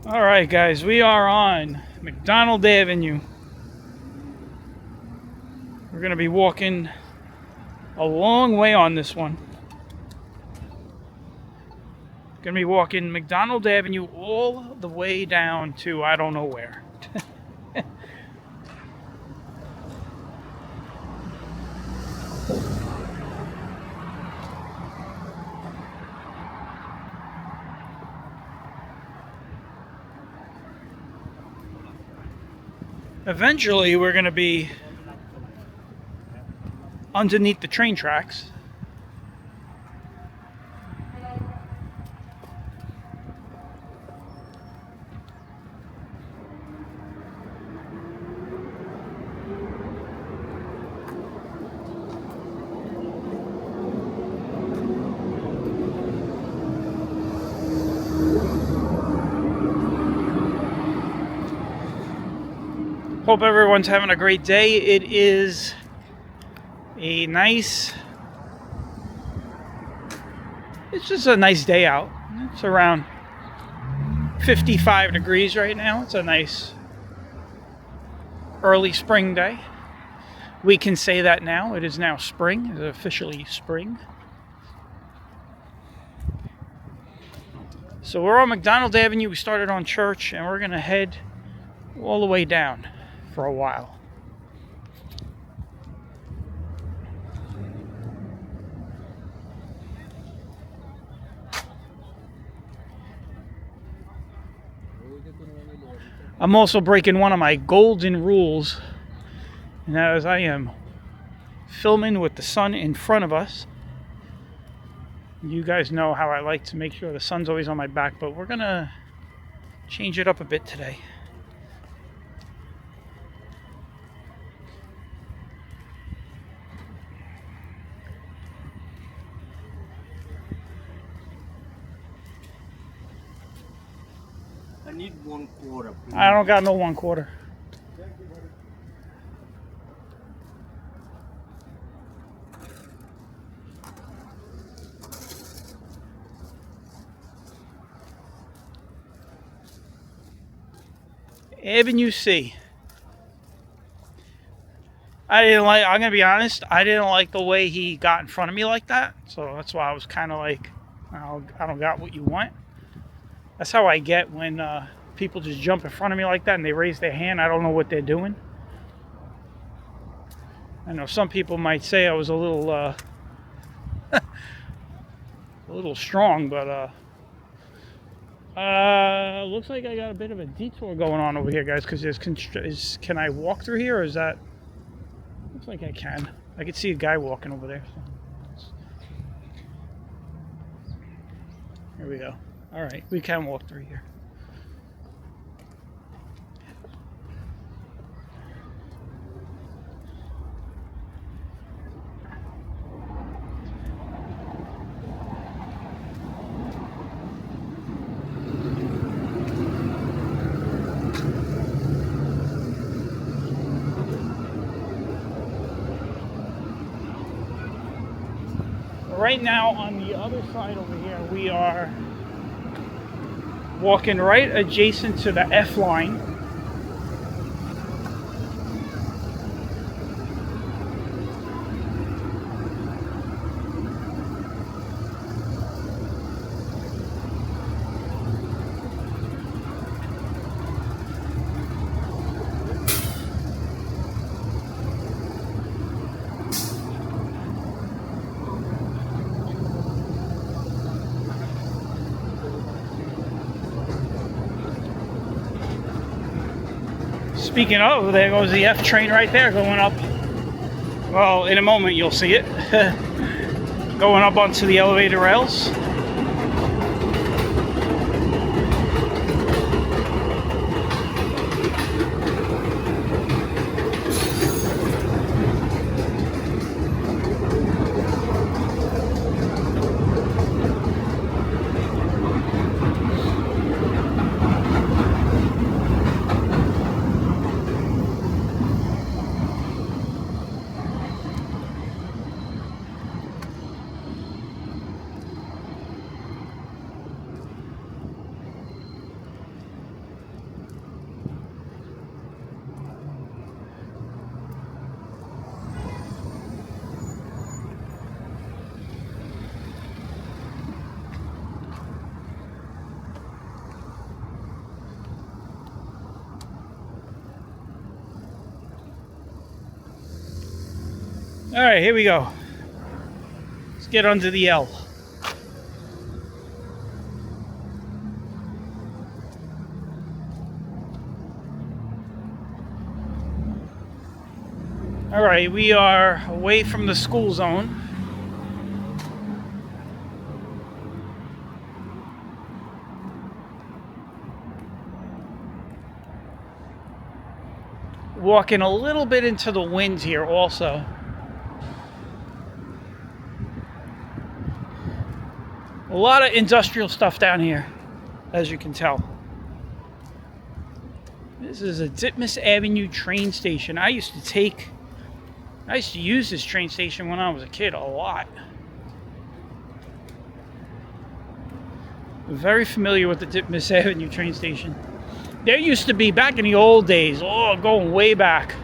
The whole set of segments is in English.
All right, guys, we are on McDonald Avenue. We're going to be walking a long way on this one. Going to be walking McDonald Avenue all the way down to I don't know where. Eventually, we're going to be underneath the train tracks. Hope everyone's having a great day. It is a nice, it's just a nice day out. It's around 55 degrees right now. It's a nice early spring day. We can say that now. It is now spring. It's officially spring. So we're on McDonald Avenue. We started on Church, and we're going to head all the way down for a while. I'm also breaking one of my golden rules, and that is I am filming with the sun in front of us. You guys know how I like to make sure the sun's always on my back, but we're gonna change it up a bit today. I need 1/4. Please. I don't got no 1/4. Avenue C. I'm gonna be honest, I didn't like the way he got in front of me like that. So that's why I was kind of like, I don't got what you want. That's how I get when people just jump in front of me like that and they raise their hand. I don't know what they're doing. I know some people might say I was a little a little strong, but looks like I got a bit of a detour going on over here, guys, because can I walk through here, or is that... Looks like I can. I can see a guy walking over there. So. Here we go. All right, we can walk through here. Right now, on the other side over here, we are walking right adjacent to the F line. Speaking of, there goes the F train right there going up. Well, in a moment you'll see it. Going up onto the elevator rails. All right, here we go. Let's get under the L. All right, we are away from the school zone. Walking a little bit into the wind here also. A lot of industrial stuff down here, as you can tell. This is a Ditmas Avenue train station. I used to use this train station when I was a kid a lot. I'm very familiar with the Ditmas Avenue train station. There used to be, back in the old days, going way back.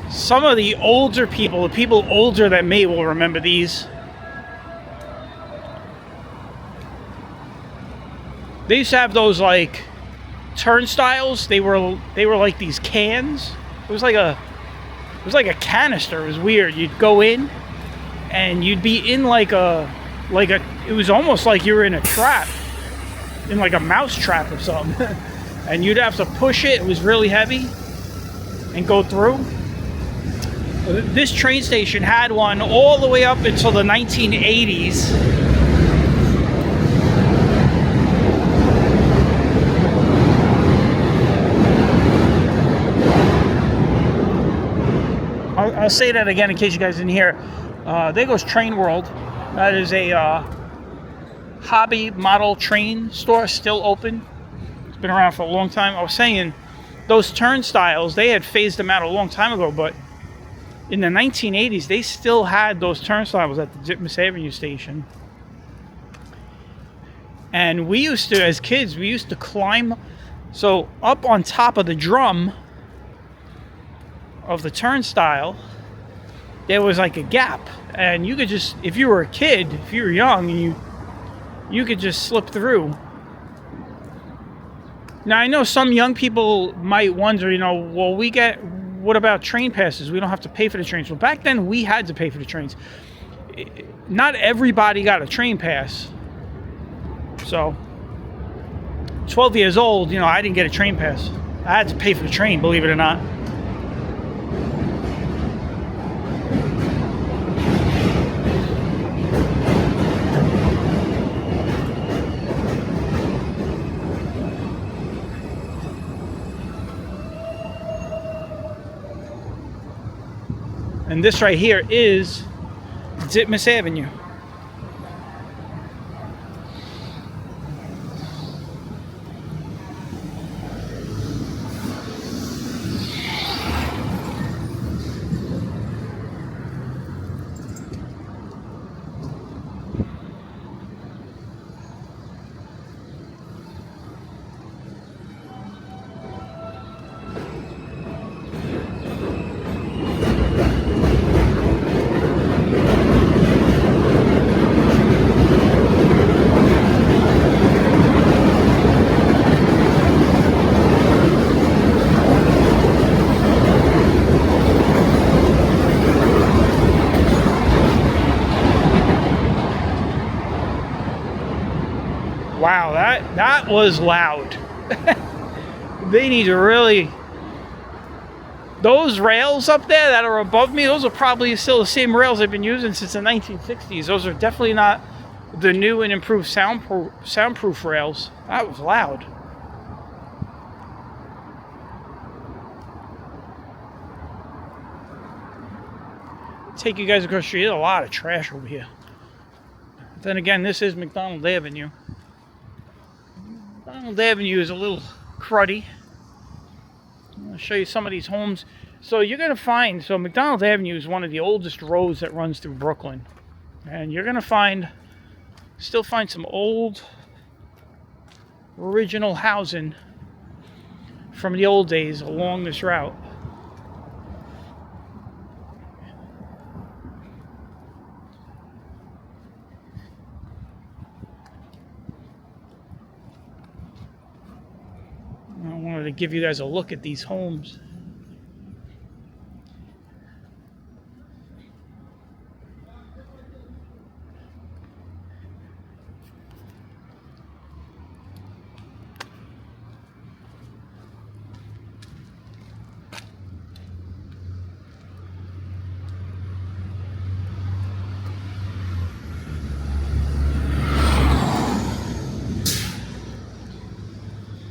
Some of the older people, the people older than me, will remember these. They used to have those like turnstiles. They were like these cans. It was like a canister. It was weird. You'd go in and you'd be in like a it was almost like you were in a trap, in like a mouse trap or something. And you'd have to push it. It was really heavy, and go through. This train station had one all the way up until the 1980s. I'll say that again in case you guys didn't hear. There goes Train World. That is a hobby model train store, still open. It's been around for a long time. I was saying those turnstiles, they had phased them out a long time ago, but in the 1980s, they still had those turnstiles at the Ditmas Avenue station. And we used to, as kids, we used to climb, so up on top of the drum of the turnstile, there was like a gap, and you could just, if you were a kid, if you were young, and you could just slip through. Now I know some young people might wonder, well, what about train passes? We don't have to pay for the trains. Well, back then we had to pay for the trains. Not everybody got a train pass. So 12 years old, I didn't get a train pass. I had to pay for the train, believe it or not. And this right here is Ditmas Avenue. Wow, that was loud. They need to really... Those rails up there that are above me, those are probably still the same rails they've been using since the 1960s. Those are definitely not the new and improved soundproof rails. That was loud. Take you guys across the street. There's a lot of trash over here. But then again, this is McDonald Avenue. McDonald Avenue is a little cruddy. I'll show you some of these homes. So you're going to find, McDonald Avenue is one of the oldest roads that runs through Brooklyn. And you're going to still find some old, original housing from the old days along this route. to give you guys a look at these homes.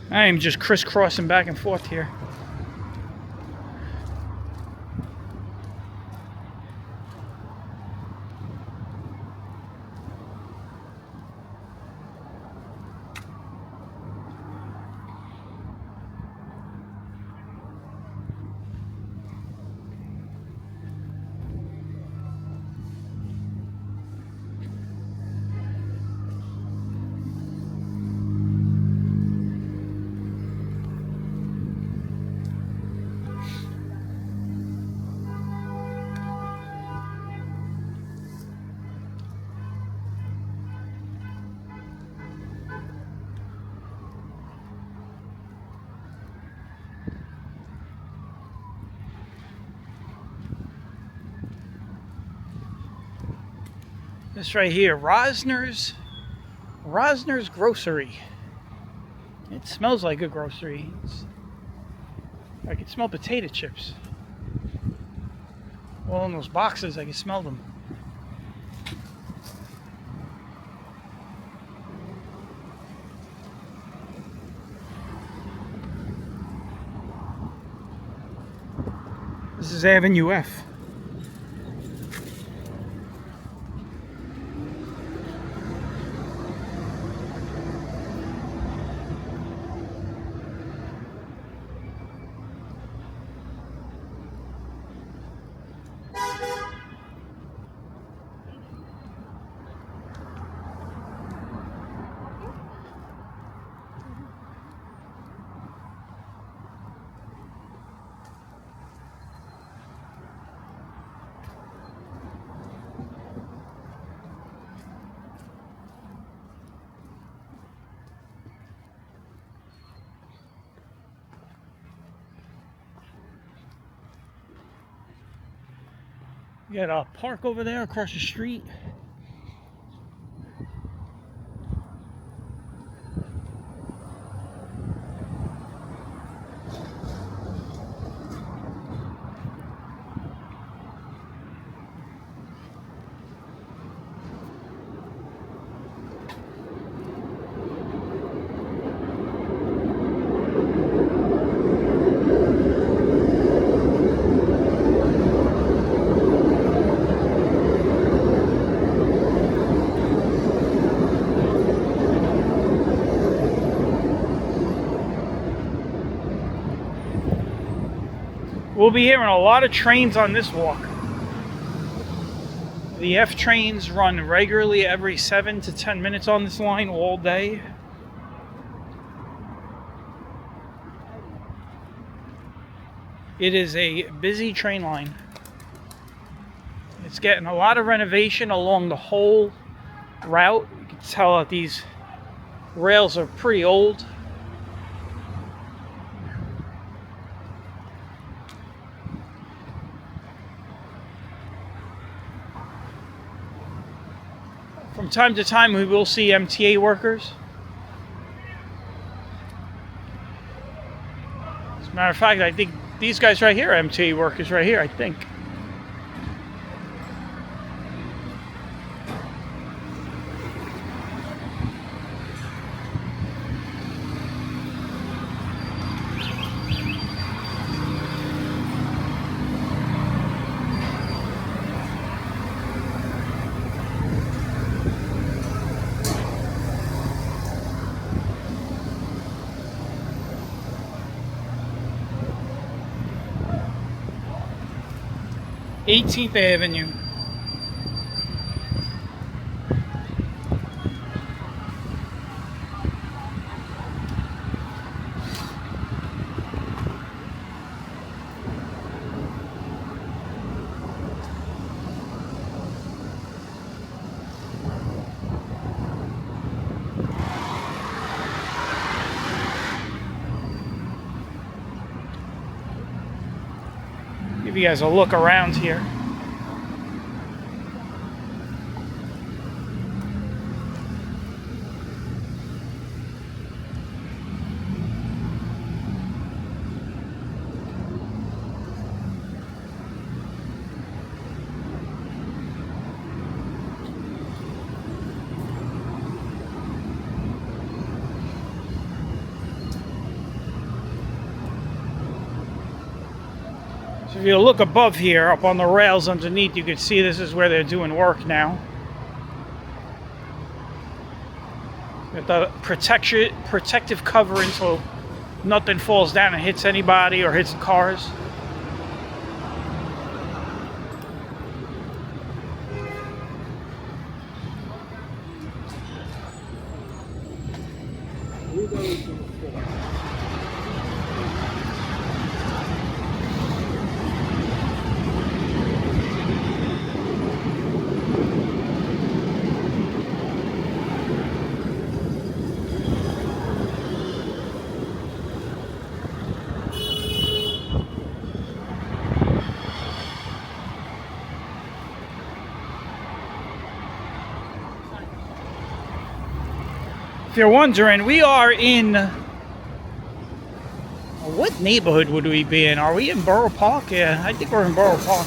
I am just crisscrossing back and forth here. This right here, Rosner's Grocery. It smells like a grocery. I can smell potato chips. Well, in those boxes, I can smell them. This is Avenue F. You got a park over there across the street. We'll be hearing a lot of trains on this walk. The F trains run regularly every 7 to 10 minutes on this line all day. It is a busy train line. It's getting a lot of renovation along the whole route. You can tell that these rails are pretty old. From time to time, we will see MTA workers. As a matter of fact, I think these guys right here are MTA workers right here, I think. Eighteenth Avenue. Give you guys a look around here. So if you look above here, up on the rails underneath, you can see this is where they're doing work now. Got the protective covering so nothing falls down and hits anybody or hits the cars. If you're wondering, we are in, what neighborhood would we be in? Are we in Borough Park? Yeah, I think we're in Borough Park.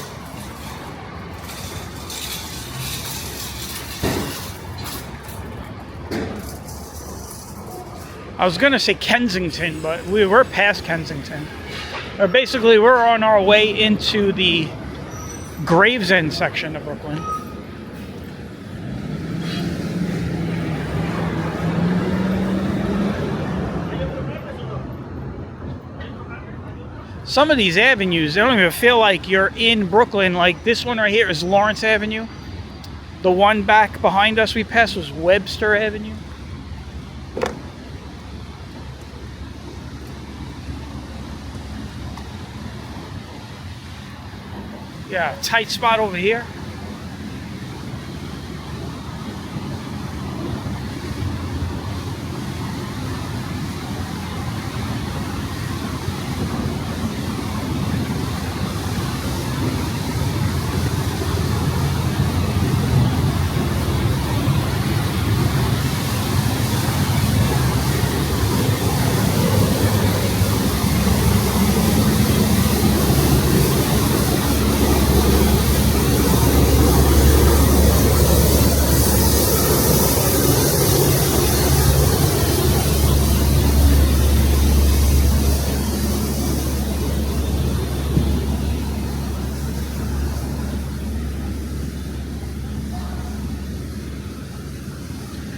I was gonna say Kensington, but we're past Kensington. Basically, we're on our way into the Gravesend section of Brooklyn. Some of these avenues, they don't even feel like you're in Brooklyn. Like this one right here is Lawrence Avenue. The one back behind us we passed was Webster Avenue. Yeah, tight spot over here.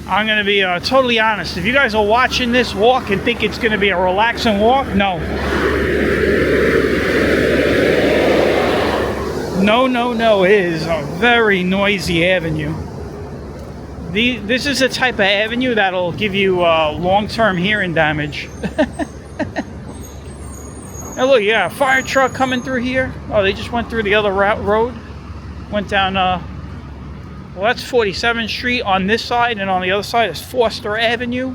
I'm going to be totally honest. If you guys are watching this walk and think it's going to be a relaxing walk, no. No. It is a very noisy avenue. This is the type of avenue that'll give you long-term hearing damage. Now look, yeah, fire truck coming through here. Oh, they just went through the other road. Went down... well, that's 47th Street on this side, and on the other side is Foster Avenue.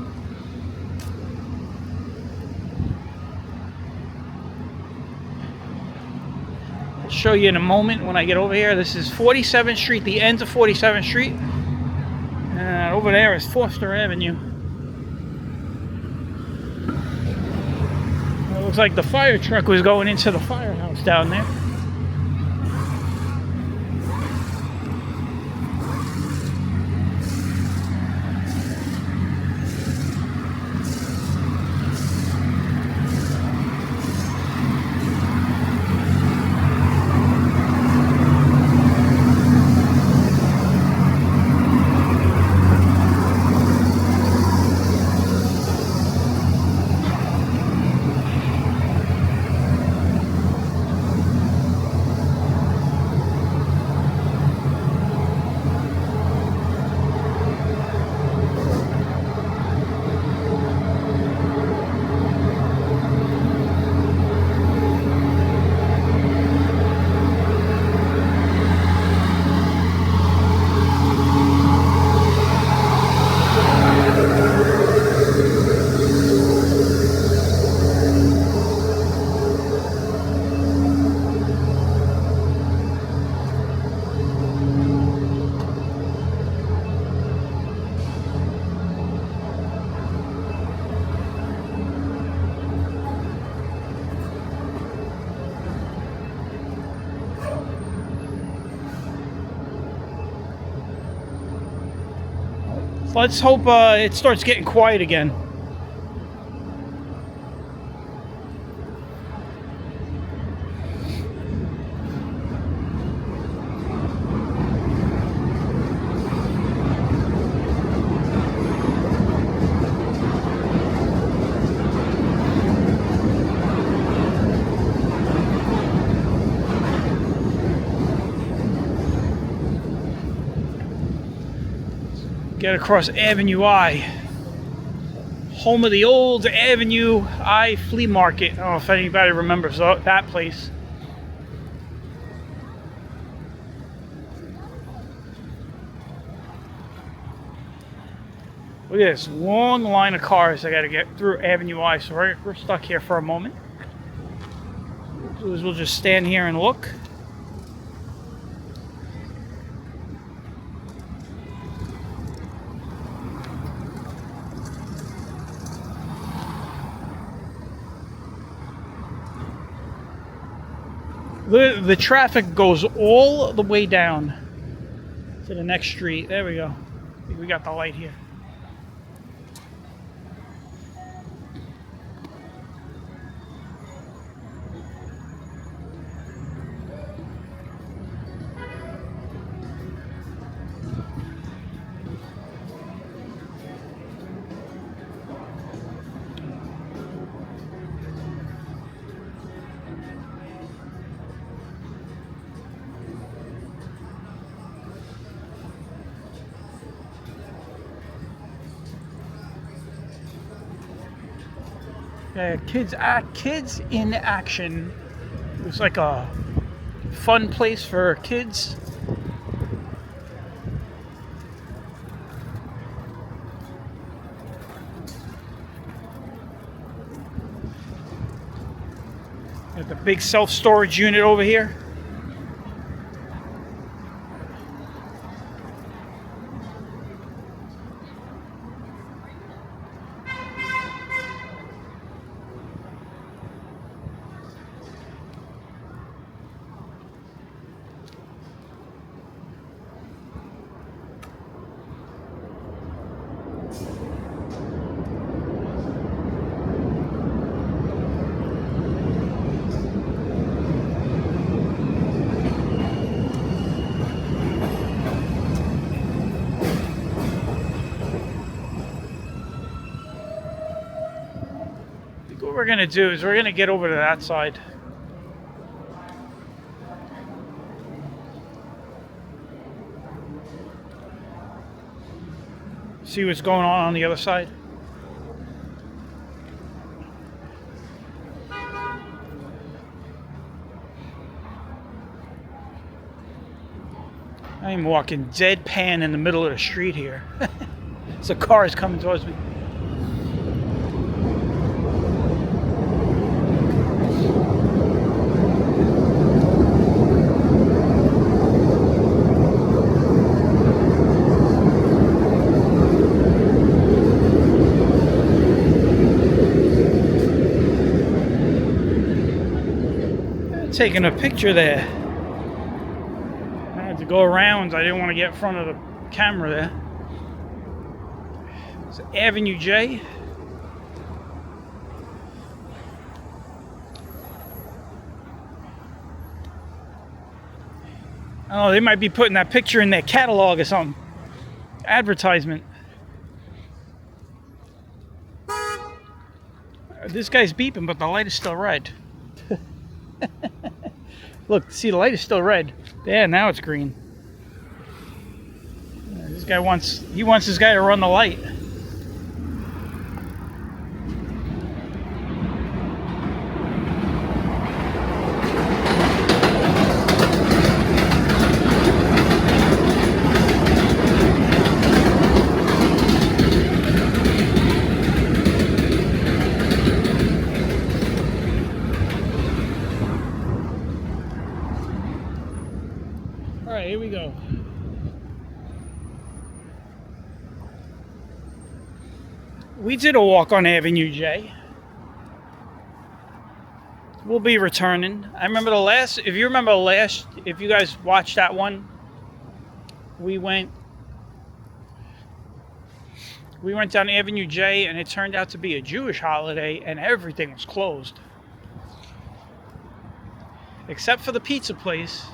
I'll show you in a moment when I get over here. This is 47th Street, the ends of 47th Street. And over there is Foster Avenue. It looks like the fire truck was going into the firehouse down there. Let's hope it starts getting quiet again. Get across Avenue I, home of the old Avenue I flea market. I don't know if anybody remembers that place. Look at this long line of cars I got to get through Avenue I, so we're stuck here for a moment. We'll just stand here and look. The traffic goes all the way down to the next street. There we go. I think we got the light here. Kids in action. It's like a fun place for kids. Got the big self-storage unit over here. What we're going to do is we're going to get over to that side. See what's going on the other side. I'm walking deadpan in the middle of the street here. So a car is coming towards me. Taking a picture there. I had to go around. I didn't want to get in front of the camera there. It's Avenue J. Oh, they might be putting that picture in their catalog or something. Advertisement. This guy's beeping, but the light is still red. Look, see, the light is still red. Yeah, now it's green. This guy wants this guy to run the light. Alright, here we go. We did a walk on Avenue J. We'll be returning. I remember if you guys watched that one, we went We went down Avenue J, and it turned out to be a Jewish holiday, and everything was closed. Except for the pizza place.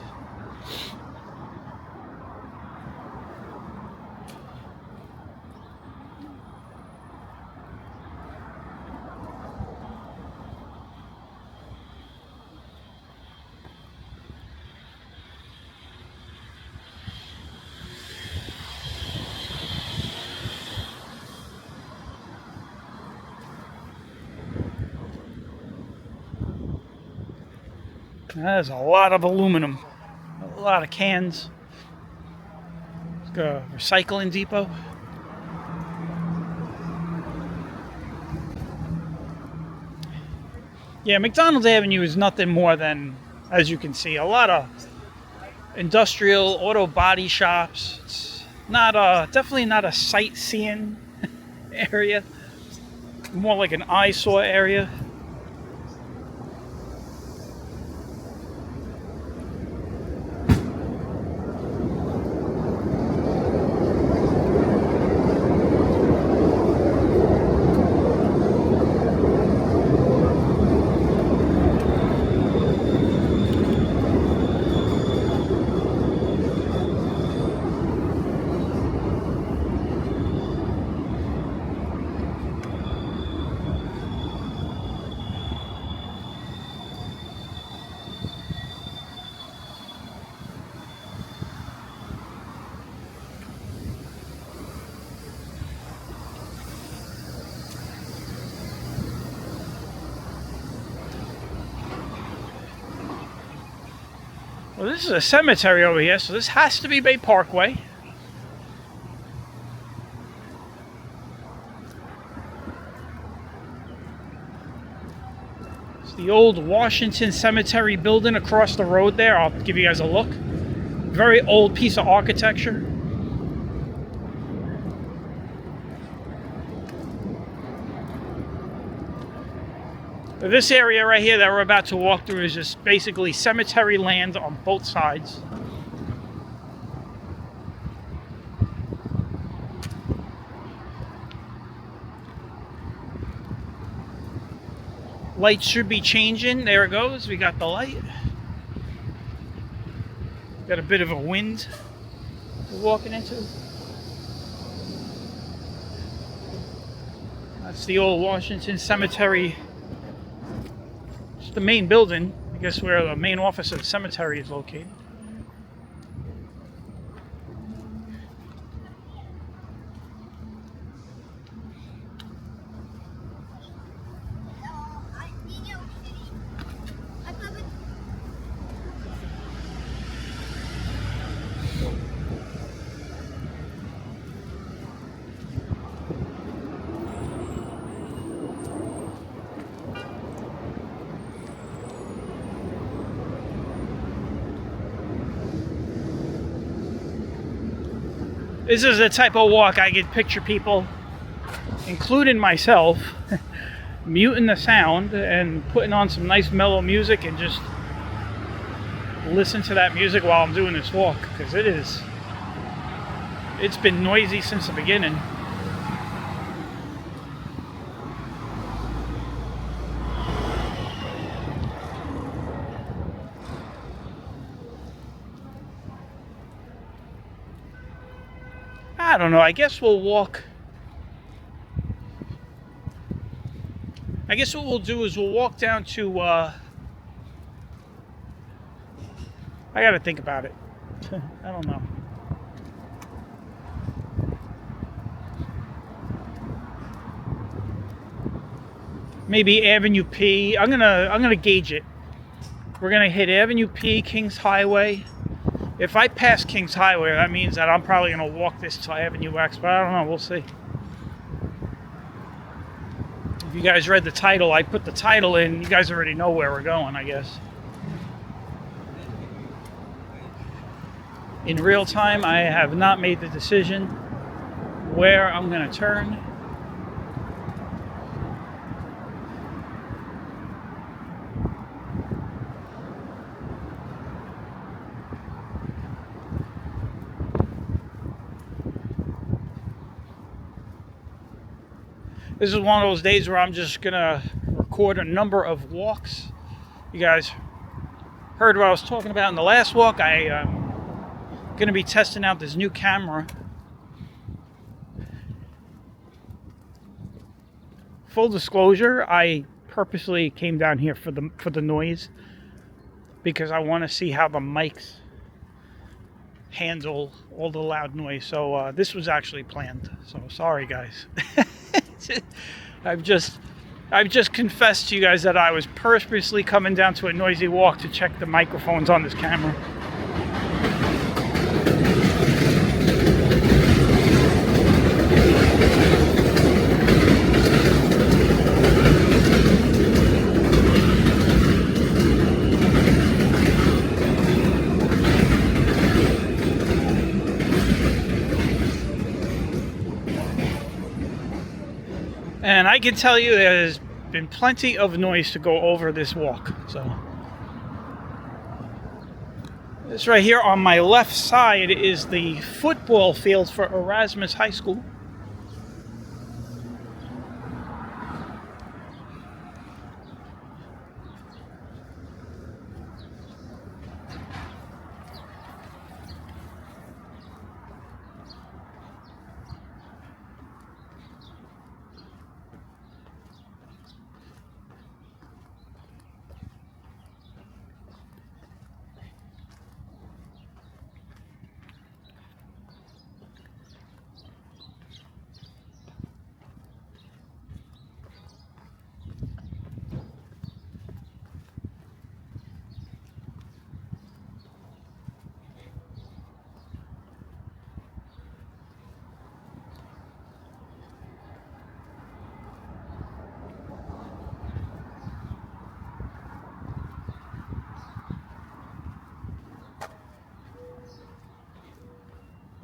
There's a lot of aluminum, a lot of cans. It's got a recycling depot. Yeah, McDonald Avenue is nothing more than, as you can see, a lot of industrial auto body shops. It's not definitely not a sightseeing area, more like an eyesore area. Well, this is a cemetery over here, so this has to be Bay Parkway. It's the old Washington Cemetery building across the road there. I'll give you guys a look. Very old piece of architecture. This area right here that we're about to walk through is just basically cemetery land on both sides. Lights should be changing. There it goes. We got the light. Got a bit of a wind we're walking into. That's the old Washington Cemetery. The main building, I guess, where the main office of the cemetery is located. This is the type of walk I could picture people, including myself, muting the sound and putting on some nice mellow music and just listen to that music while I'm doing this walk, because it's been noisy since the beginning. I don't know, I guess we'll walk. I guess what we'll do is we'll walk down to, I gotta think about it. I don't know. Maybe Avenue P. I'm gonna gauge it. We're gonna hit Avenue P, Kings Highway. If I pass Kings Highway, that means that I'm probably going to walk this to Avenue X, but I don't know. We'll see. If you guys read the title, I put the title in. You guys already know where we're going, I guess. In real time, I have not made the decision where I'm going to turn. This is one of those days where I'm just gonna record a number of walks. You guys heard what I was talking about in the last walk. I am gonna be testing out this new camera. Full disclosure, I purposely came down here for the noise because I want to see how the mics handle all the loud noise. So this was actually planned. So sorry, guys. I've just confessed to you guys that I was purposely coming down to a noisy walk to check the microphones on this camera. And I can tell you there's been plenty of noise to go over this walk. So this right here on my left side is the football field for Erasmus High School.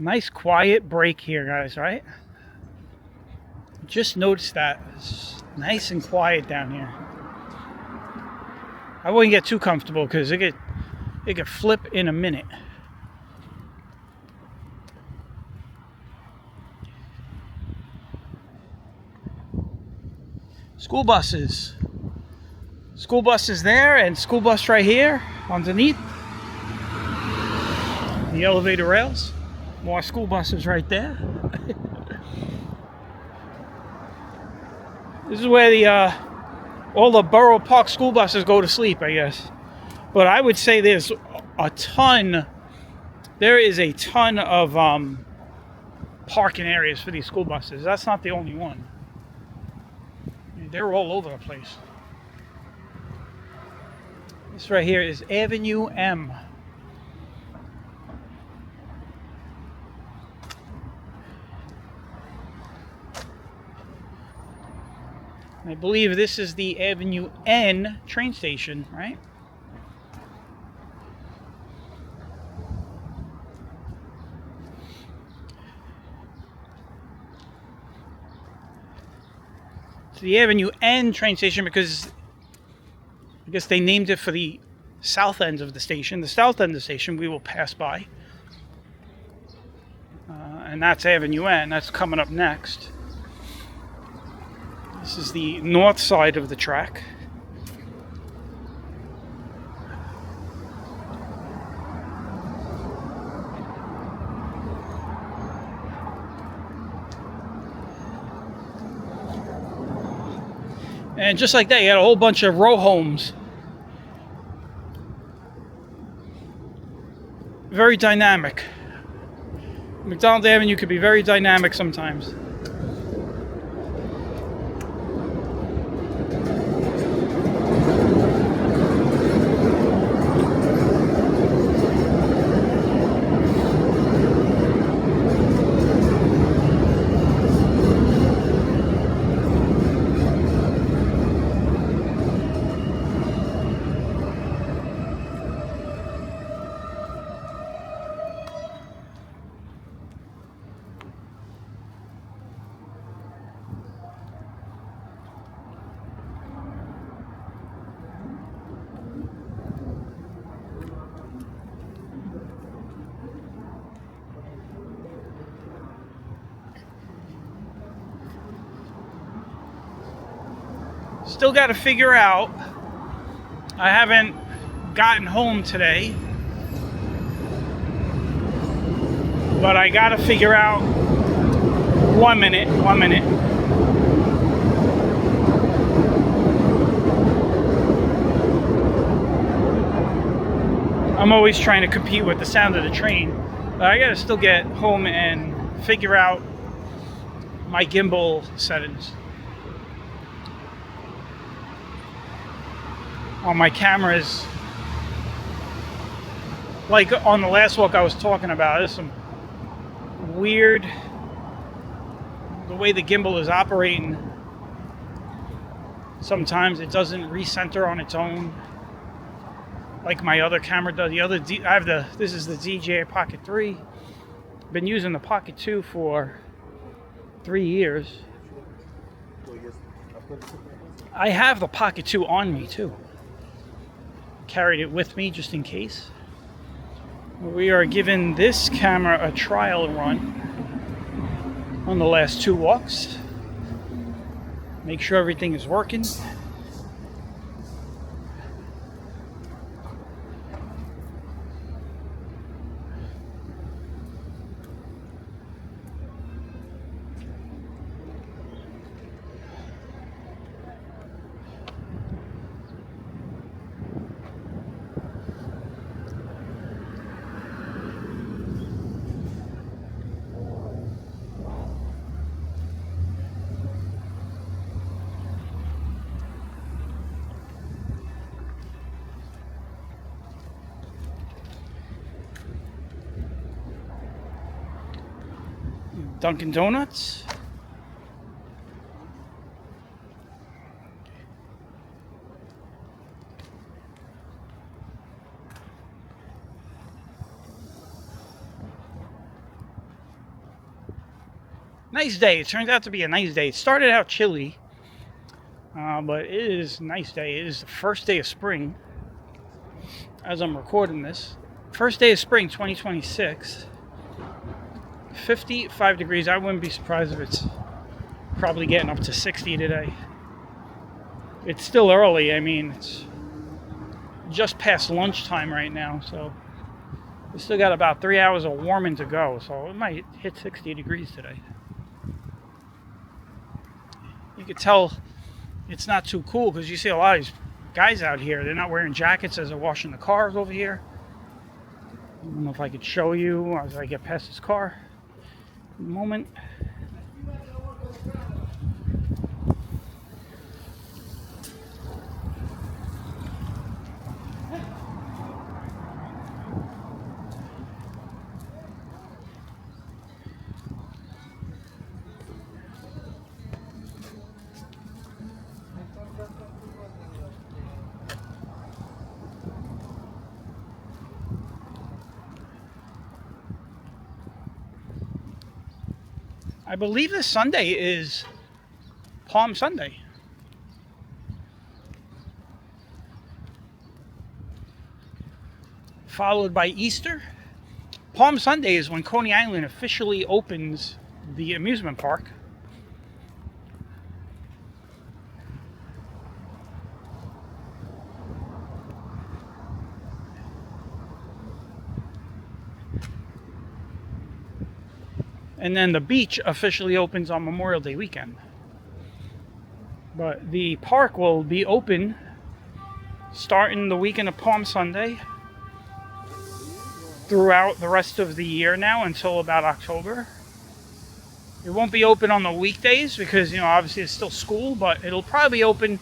Nice quiet break here, guys, right? Just noticed that. It's nice and quiet down here. I wouldn't get too comfortable because it could flip in a minute. School buses. School bus is there and school bus right here underneath the elevator rails. More school buses right there. This is where all the Borough Park school buses go to sleep, I guess. But I would say there is a ton of parking areas for these school buses. That's not the only one. They're all over the place. This right here is Avenue M. I believe this is the Avenue N train station, right? It's the Avenue N train station because I guess they named it for the south end of the station. The south end of the station we will pass by. And that's Avenue N. That's coming up next. This is the north side of the track. And just like that, you had a whole bunch of row homes. Very dynamic. McDonald Avenue could be very dynamic sometimes. Still got to figure out. I haven't gotten home today, but I got to figure out. 1 minute. I'm always trying to compete with the sound of the train. But I gotta still get home and figure out my gimbal settings on my cameras. Like on the last walk I was talking about, there's some weird, the way the gimbal is operating. Sometimes it doesn't recenter on its own, like my other camera does. This is the DJI Pocket 3. Been using the Pocket 2 for 3 years. I have the Pocket 2 on me too. Carried it with me just in case. We are giving this camera a trial run on the last 2 walks. Make sure everything is working. Dunkin' Donuts. Nice day. It turns out to be a nice day. It started out chilly, but it is a nice day. It is the first day of spring as I'm recording this. First day of spring 2026. 55 degrees. I wouldn't be surprised if it's probably getting up to 60 today. It's still early. I mean, it's just past lunchtime right now, so we still got about 3 hours of warming to go, so it might hit 60 degrees today. You could tell it's not too cool because you see a lot of these guys out here. They're not wearing jackets as they're washing the cars over here. I don't know if I could show you as I get past this car. Moment. I believe this Sunday is Palm Sunday. Followed by Easter. Palm Sunday is when Coney Island officially opens the amusement park. And then the beach officially opens on Memorial Day weekend. But the park will be open starting the weekend of Palm Sunday throughout the rest of the year now until about October. It won't be open on the weekdays because, obviously it's still school, but it'll probably be open.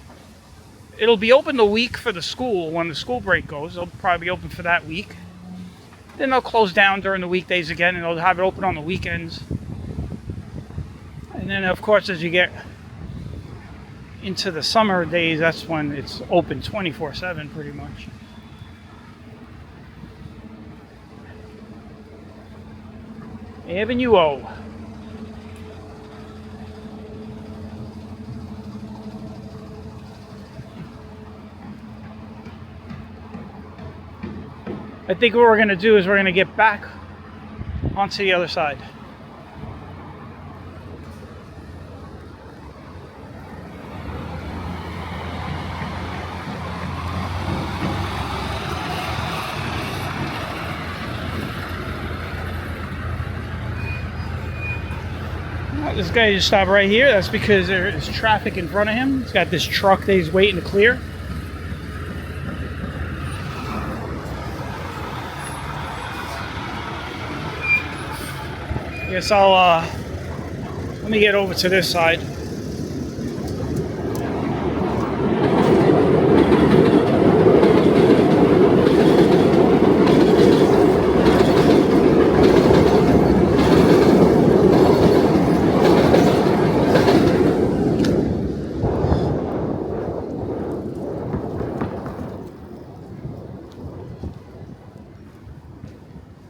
It'll be open the week for the school when the school break goes. It'll probably be open for that week. Then they'll close down during the weekdays again, and they'll have it open on the weekends. And then, of course, as you get into the summer days, that's when it's open 24/7 pretty much. Avenue O. I think what we're going to do is we're going to get back onto the other side. This guy just stopped right here. That's because there is traffic in front of him. He's got this truck that he's waiting to clear. I guess I'll let me get over to this side.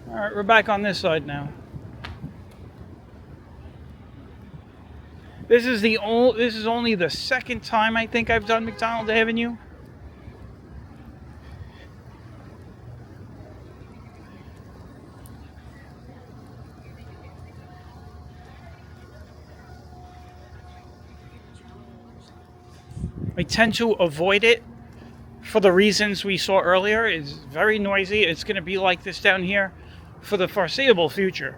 All right, we're back on this side now. This is only the second time I think I've done McDonald Avenue. I tend to avoid it for the reasons we saw earlier. It's very noisy. It's going to be like this down here for the foreseeable future.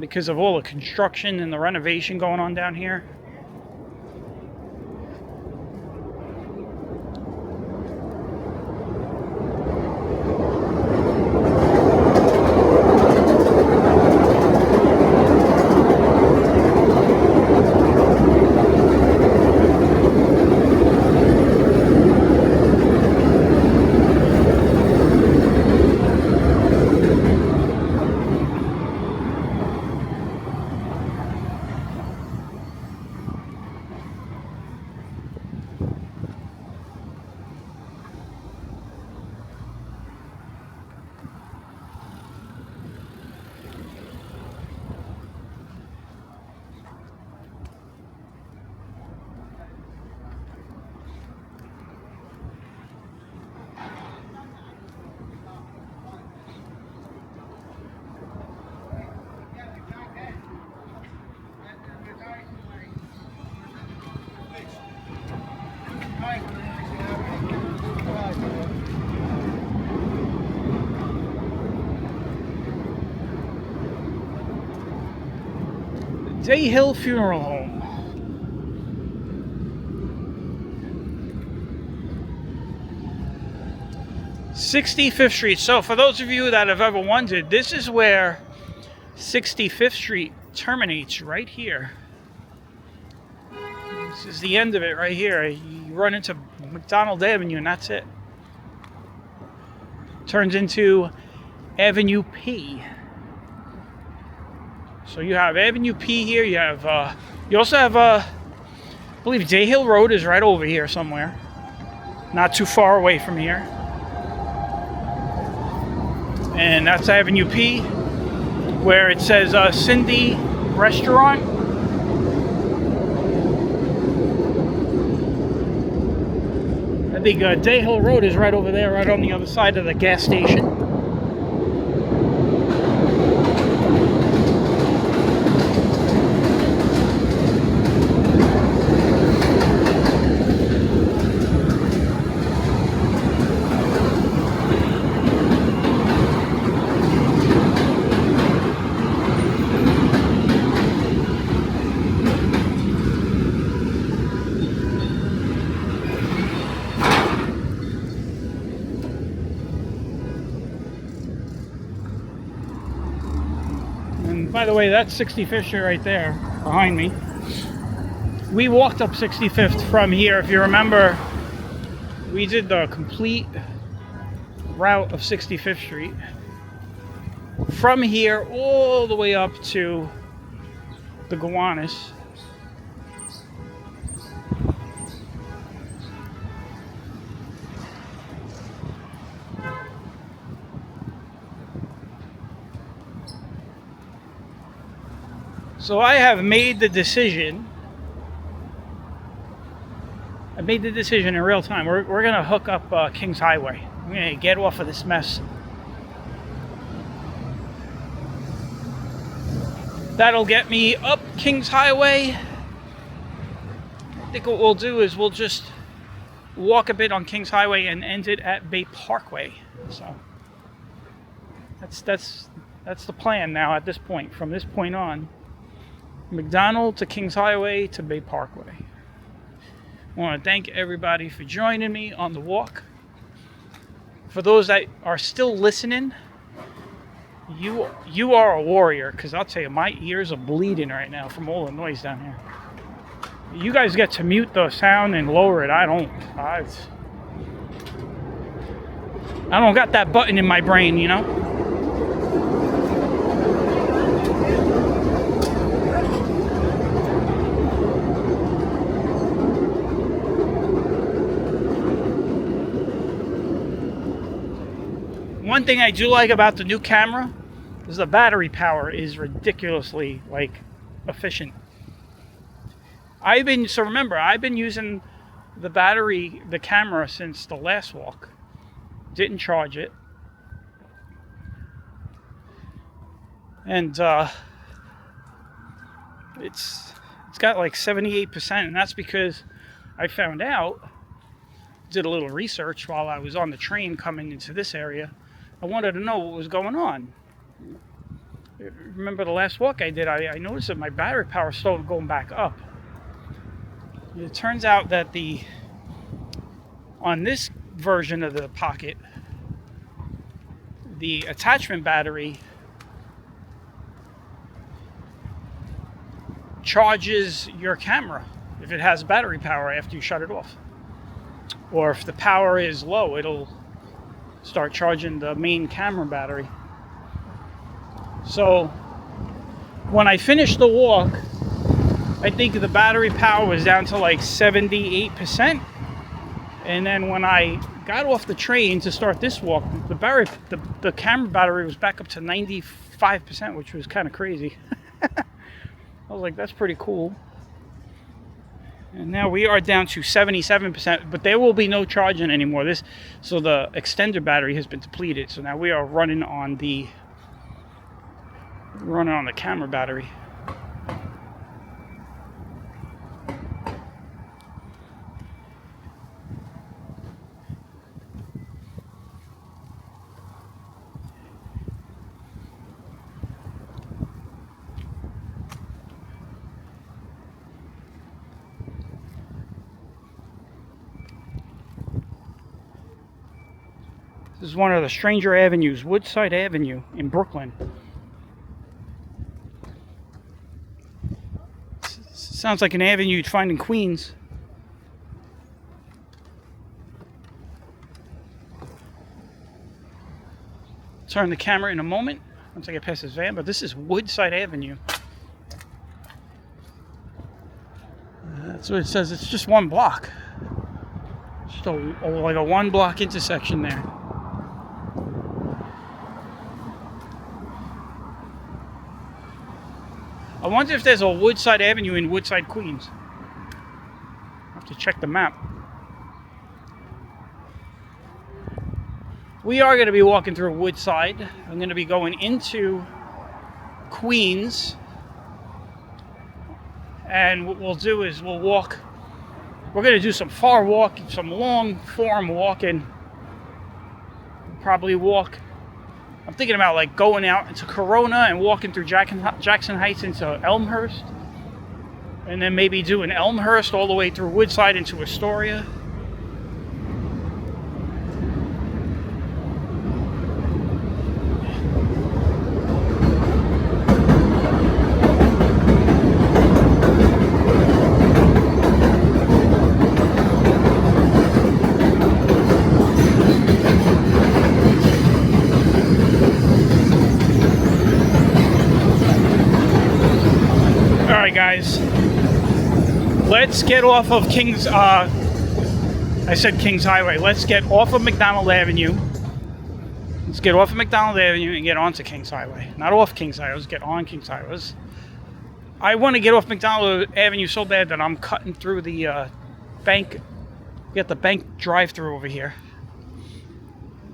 Because of all the construction and the renovation going on down here. Day Hill Funeral Home. (65th Street). So for those of you that have ever wondered, this is where 65th Street terminates, right here. This is the end of it right here. You run into McDonald Avenue and that's it. Turns into Avenue P. So you have Avenue P here. You have, you also have, I believe Day Hill Road is right over here somewhere. Not too far away from here. And that's Avenue P, where it says Cindy Restaurant. I think Day Hill Road is right over there, right on the other side of the gas station. By the way, that's 65th Street right there behind me. We walked up 65th from here. If you remember, we did the complete route of 65th Street from here all the way up to the Gowanus. So I have made the decision. I made the decision in real time. We're going to hook up Kings Highway. We're going to get off of this mess. That'll get me up Kings Highway. I think what we'll do is we'll just walk a bit on Kings Highway and end it at Bay Parkway. So that's the plan now at this point, from this point on. McDonald to Kings Highway to Bay Parkway. I want to thank everybody for joining me on the walk. For those that are still listening, you are a warrior, because I'll tell you, my ears are bleeding right now from all the noise down here. You guys get to mute the sound and lower it. I don't. I don't got that button in my brain, you know? One thing I do like about the new camera is the battery power is ridiculously, efficient. Remember, I've been using the camera since the last walk. Didn't charge it. And it's got like 78%, and that's because I found out, did a little research while I was on the train coming into this area. I wanted to know what was going on. Remember the last walk I did, I noticed that my battery power started going back up. It turns out that on this version of the Pocket, the attachment battery charges your camera if it has battery power after you shut it off. Or if the power is low, it'll start charging the main camera battery. So when I finished the walk, I think the battery power was down to like 78%. And then when I got off the train to start this walk, the camera battery was back up to 95%, which was kind of crazy. I was like, that's pretty cool. And now we are down to 77%, but there will be no charging anymore. So the extender battery has been depleted. So now we are running on the camera battery. This is one of the stranger avenues, Woodside Avenue in Brooklyn. Sounds like an avenue you'd find in Queens. Turn the camera in a moment once I get past this van, but this is Woodside Avenue. That's what it says. It's just one block. Just like a one block intersection there. I wonder if there's a Woodside Avenue in Woodside, Queens. I'll have to check the map. We are going to be walking through Woodside. I'm going to be going into Queens. And what we'll do is we'll walk. We're going to do some far walking, some long form walking. Probably walk. I'm thinking about like going out into Corona and walking through Jackson Heights into Elmhurst. And then maybe doing Elmhurst all the way through Woodside into Astoria. Guys, let's get off of Kings Highway. Let's get off of McDonald Avenue. Let's get off of McDonald Avenue and get onto Kings Highway. Not off Kings Highway, let's get on Kings Highway. I want to get off McDonald Avenue so bad that I'm cutting through the bank. Get the bank drive-through over here.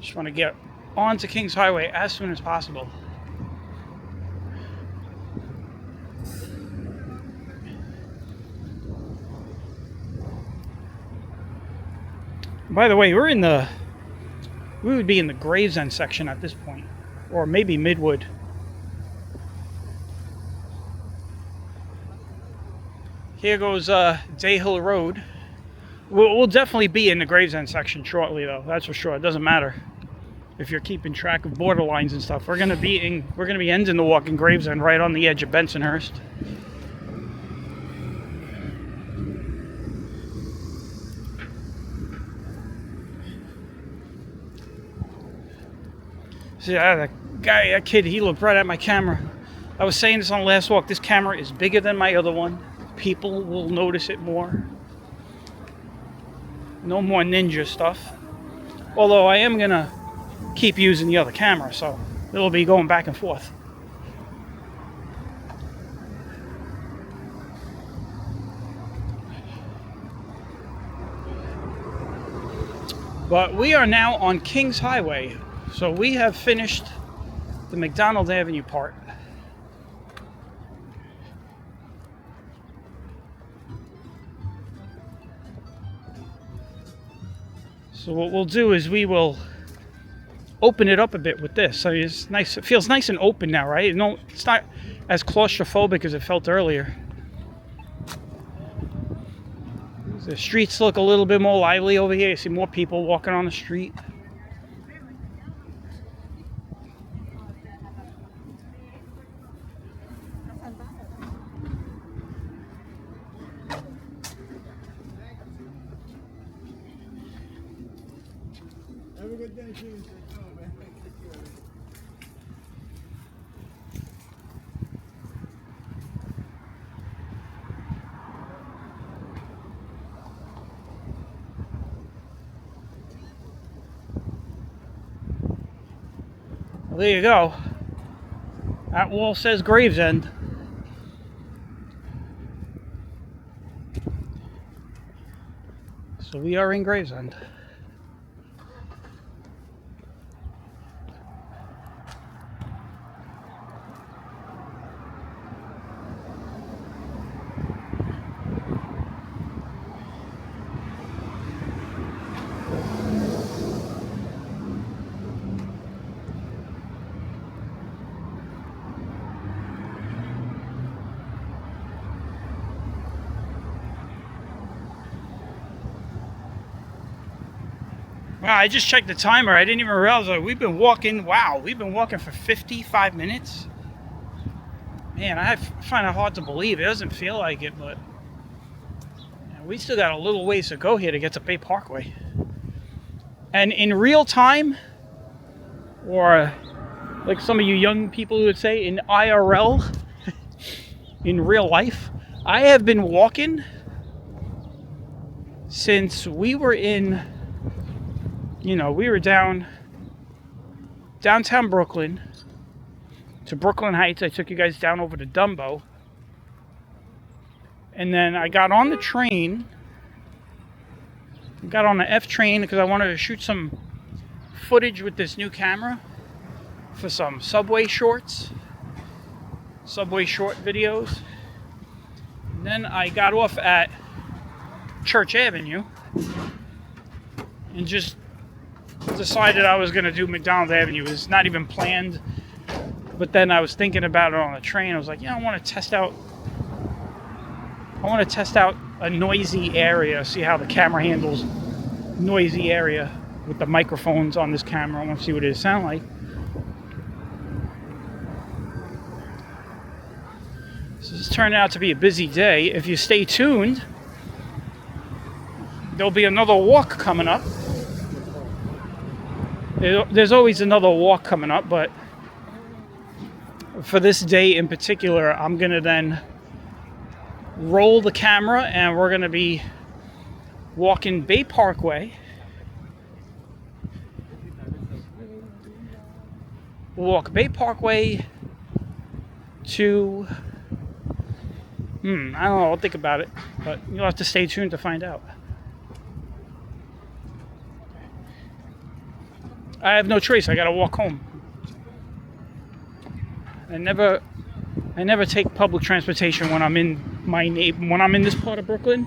Just want to get onto Kings Highway as soon as possible. By the way, we would be in the Gravesend section at this point, or maybe Midwood. Here goes Day Hill Road. We'll definitely be in the Gravesend section shortly, though. That's for sure. It doesn't matter if you're keeping track of borderlines and stuff. We're gonna be ending the walk in Gravesend right on the edge of Bensonhurst. See, that kid, he looked right at my camera. I was saying this on the last walk. This camera is bigger than my other one. People will notice it more. No more ninja stuff. Although I am gonna keep using the other camera, so it'll be going back and forth. But we are now on Kings Highway, so we have finished the McDonald Avenue part. So what we'll do is we will open it up a bit with this. So it's nice. It feels nice and open now, right? No, it's not as claustrophobic as it felt earlier. The streets look a little bit more lively over here. You see more people walking on the street. Have a good day, too. Well, there you go. That wall says Gravesend. So we are in Gravesend. Wow, I just checked the timer. I didn't even realize we've been walking. Wow, we've been walking for 55 minutes. Man, I find it hard to believe. It doesn't feel like it, but we still got a little ways to go here to get to Bay Parkway. And in real time, or like some of you young people would say, in IRL, in real life, I have been walking since we were in, we were downtown Brooklyn to Brooklyn Heights. I took you guys down over to Dumbo. And then I got on the train. Got on the F train because I wanted to shoot some footage with this new camera for some Subway short videos. And then I got off at Church Avenue and just decided I was going to do McDonald Avenue. It was not even planned, but then I was thinking about it on the train. I was like, I want to test out a noisy area, see how the camera handles noisy area with the microphones on this camera. I want to see what it sound like. So this turned out to be a busy day. If you stay tuned, there'll be another walk coming up. There's always another walk coming up, but for this day in particular, I'm going to then roll the camera and we're going to be walking Bay Parkway. We'll walk Bay Parkway to, I don't know, I'll think about it, but you'll have to stay tuned to find out. I have no choice. I gotta walk home. I never take public transportation when I'm in when I'm in this part of Brooklyn.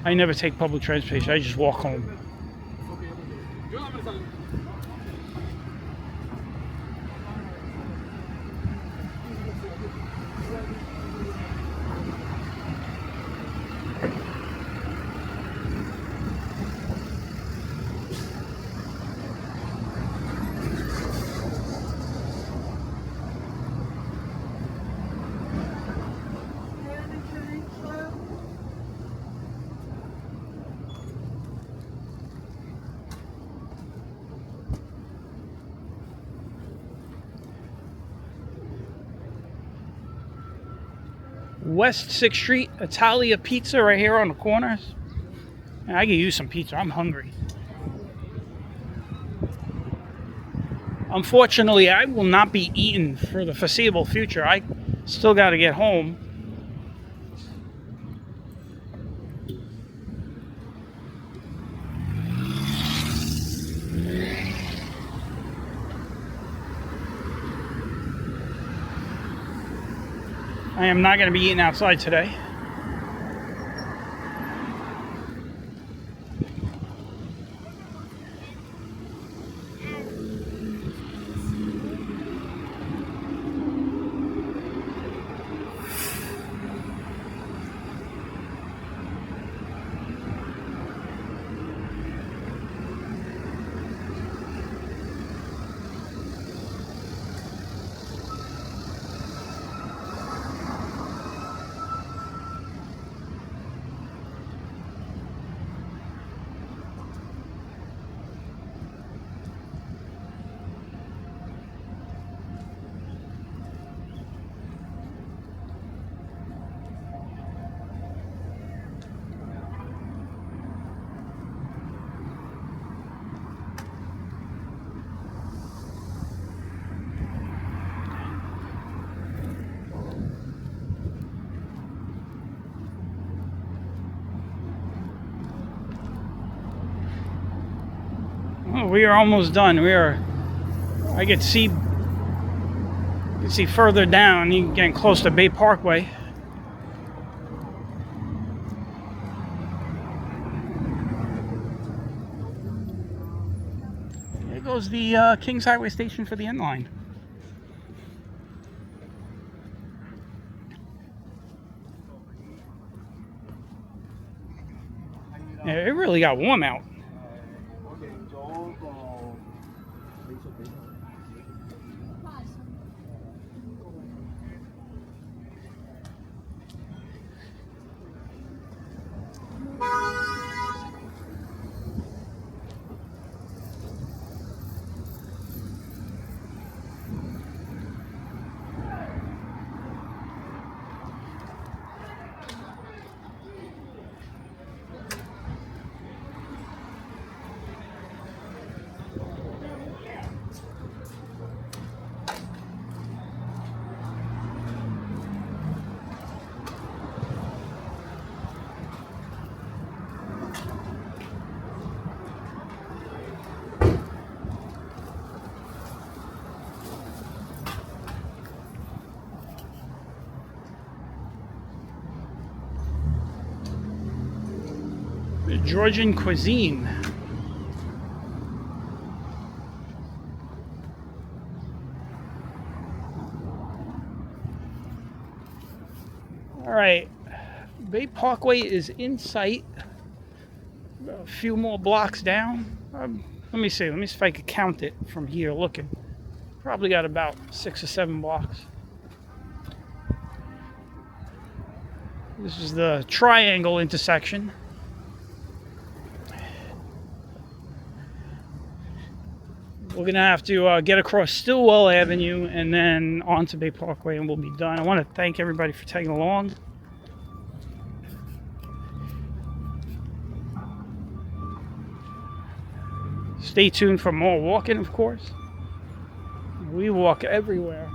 I never take public transportation. I just walk home. West 6th Street Italia Pizza right here on the corners. And I could use some pizza. I'm hungry. Unfortunately, I will not be eating for the foreseeable future. I still got to get home. I am not going to be eating outside today. Oh, we are almost done. I could see further down. You're getting close to Bay Parkway. There goes the Kings Highway Station for the N line. Yeah, it really got warm out. Georgian cuisine. All right, Bay Parkway is in sight. A few more blocks down. Let me see. Let me see if I could count it from here looking. Probably got about 6 or 7 blocks. This is the triangle intersection. We're going to have to get across Stillwell Avenue and then onto Bay Parkway and we'll be done. I want to thank everybody for tagging along. Stay tuned for more walking, of course. We walk everywhere.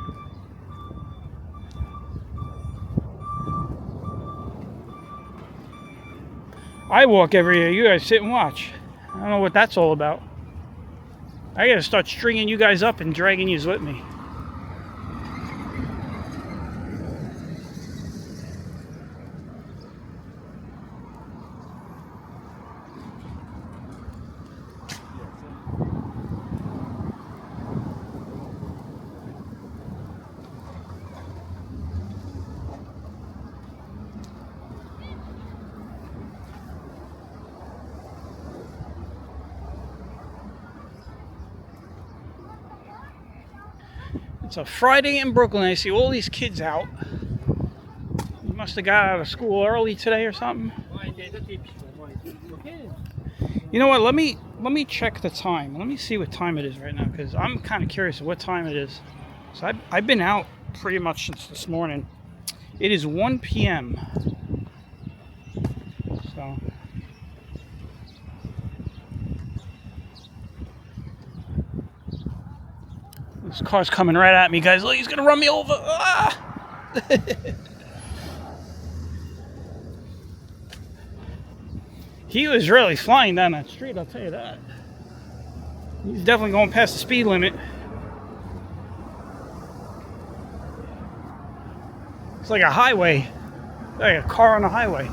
I walk everywhere. You guys sit and watch. I don't know what that's all about. I gotta start stringing you guys up and dragging yous with me. It's a Friday in Brooklyn. I see all these kids out. You must have got out of school early today or something. You know what? Let me check the time. Let me see what time it is right now because I'm kind of curious what time it is. So I've been out pretty much since this morning. It is 1 p.m. So this car's coming right at me, guys. Look, he's gonna run me over. Ah! He was really flying down that street, I'll tell you that. He's definitely going past the speed limit. It's like a highway, like a car on a highway.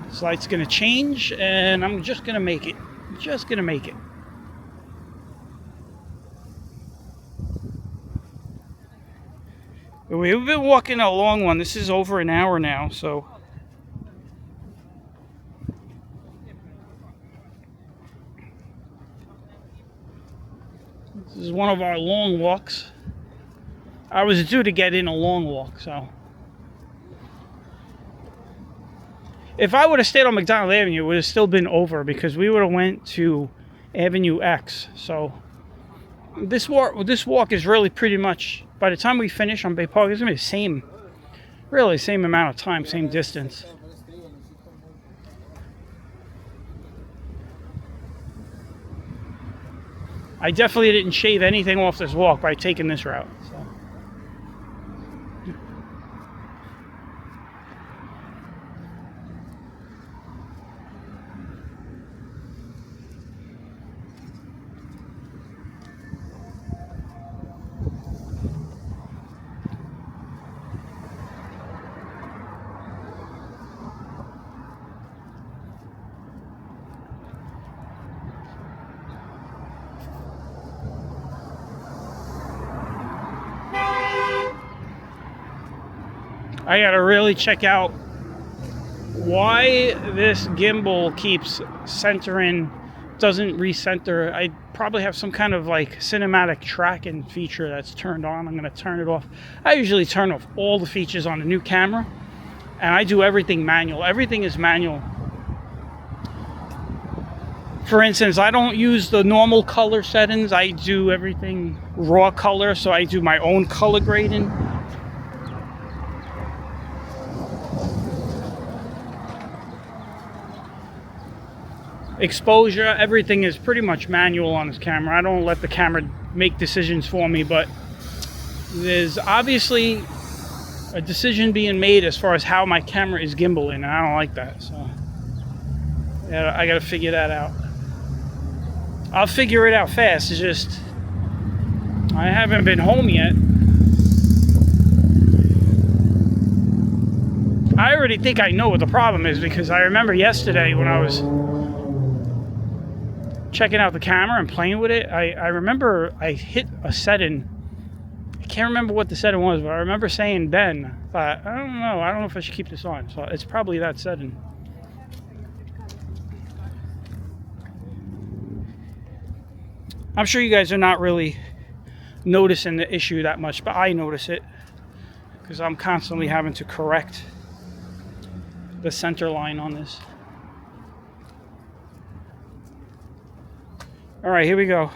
This light's gonna change, and I'm just gonna make it. Just gonna make it. We've been walking a long one. This is over an hour now, so. This is one of our long walks. I was due to get in a long walk, so. If I would have stayed on McDonald Avenue, it would have still been over because we would have went to Avenue X. So this walk is really pretty much, by the time we finish on Bay Parkway, it's going to be the same, really same amount of time, same distance. I definitely didn't shave anything off this walk by taking this route. So. I gotta really check out why this gimbal keeps centering, doesn't recenter. I probably have some kind of like cinematic tracking feature that's turned on. I'm gonna turn it off. I usually turn off all the features on the new camera, and I do everything manual. Everything is manual. For instance, I don't use the normal color settings. I do everything raw color, so I do my own color grading. Exposure, everything is pretty much manual on this camera. I don't let the camera make decisions for me, but there's obviously a decision being made as far as how my camera is gimbaling, and I don't like that, so yeah, I gotta figure that out. I'll figure it out fast. It's just I haven't been home yet. I already think I know what the problem is, because I remember yesterday when I was checking out the camera and playing with it, I remember I hit a setting. I can't remember what the setting was, but I remember saying then, I don't know if I should keep this on. So it's probably that setting. I'm sure you guys are not really noticing the issue that much, but I notice it because I'm constantly having to correct the center line on this. All right, here we go.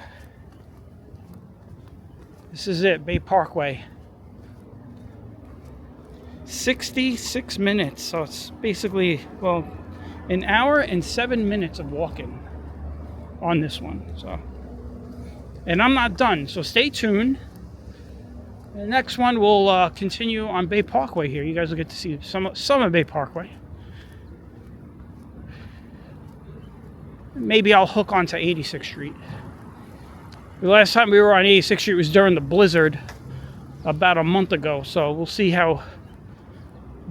This is it, Bay Parkway. 66 minutes, so it's basically, well, an hour and 7 minutes of walking on this one. So, and I'm not done, so stay tuned. The next one will continue on Bay Parkway here. You guys will get to see some of Bay Parkway. Maybe I'll hook onto 86th Street. The last time we were on 86th Street was during the blizzard about a month ago, so we'll see how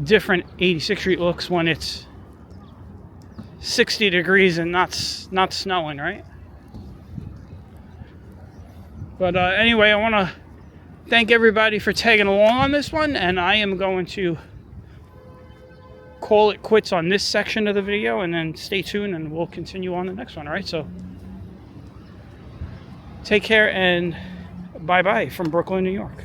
different 86th Street looks when it's 60 degrees and not snowing, right? But anyway, I want to thank everybody for tagging along on this one, and I am going to call it quits on this section of the video, and then stay tuned and we'll continue on the next one. All right, so take care and bye-bye from Brooklyn, New York.